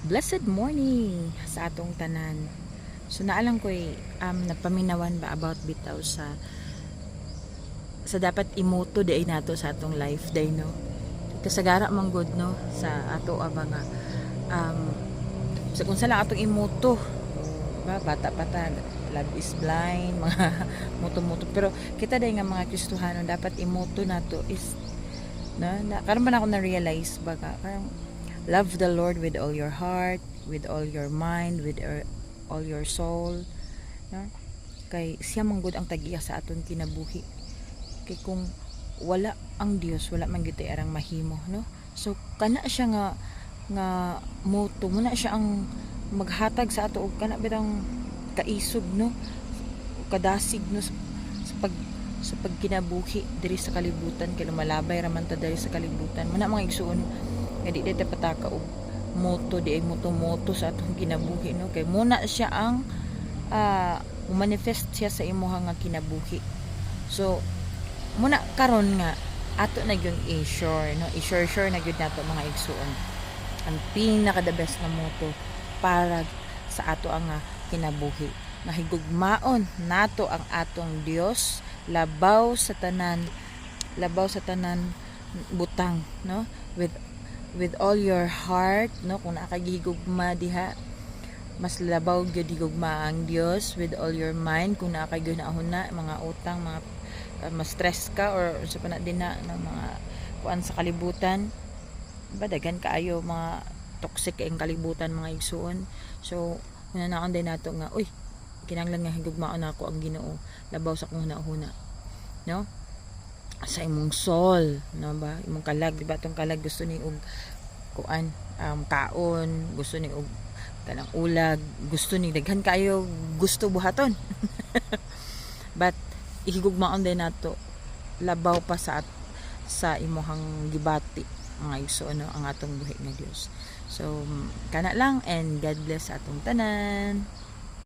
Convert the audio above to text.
Blessed morning sa atong tanan. So naalang ko napaminawan ba about bitaw sa dapat imuto di ay nato sa atong life day no. Kasagara man good no sa ato mga um sa kung saan lang atong imuto ba bata pa ta, love is blind mga muto-muto, pero kita day nga mga Kristohano dapat imuto nato is na karon ba na ako na realize baga parang love the Lord with all your heart, with all your mind, with all your soul, no? Kay siya man gud ang tag-iya sa aton kinabuhi. Kay kung wala ang Dios, wala man gyud tay arang mahimo, no? So kana siya nga moto mo na siya ang maghatag sa ato og kana bitang kaisog, no? Kadasig, no, sa pagkinabuhi diri sa kalibutan, kay lumalabay raman ta diri sa kalibutan. Muna mga igsuon nga di dito pataka og moto di ay moto sa atong kinabuhi, no? Kay muna siya ang manifest siya sa imuha nga kinabuhi. So muna karon nga ato na gyud i-sure, no? I-sure na gyud nato mga igsuon ang pinaka the best na moto para sa ato ang kinabuhi. Nahigugmaon nato ang atong Dios labaw sa tanan butang, no? With all your heart, no? Kung nakagihigugma diha, mas labaw gyud higugma ang Dios. With all your mind, kung nakagihuna mga utang, mga mas stress ka or sa pa na din na ng mga kuan sa kalibutan, badagan kaayo mga toxic ang kalibutan mga igsuon. So hunanaon din nato nga uy, kinahanglan nga higugmaon ako ang Ginoo labaw sa kung hunahuna, no? Sa imong soul, no ba, imong kalag, di ba tong kalag gusto ni og kuan kaon, gusto ni og kanang ulag, gusto ni daghan kayo, gusto buhaton. But ihigugmaon din nato labaw pa sa imuhang gibati mga igso, no, ang atong buhi nga Dios. So kana lang, and God bless sa atong tanan.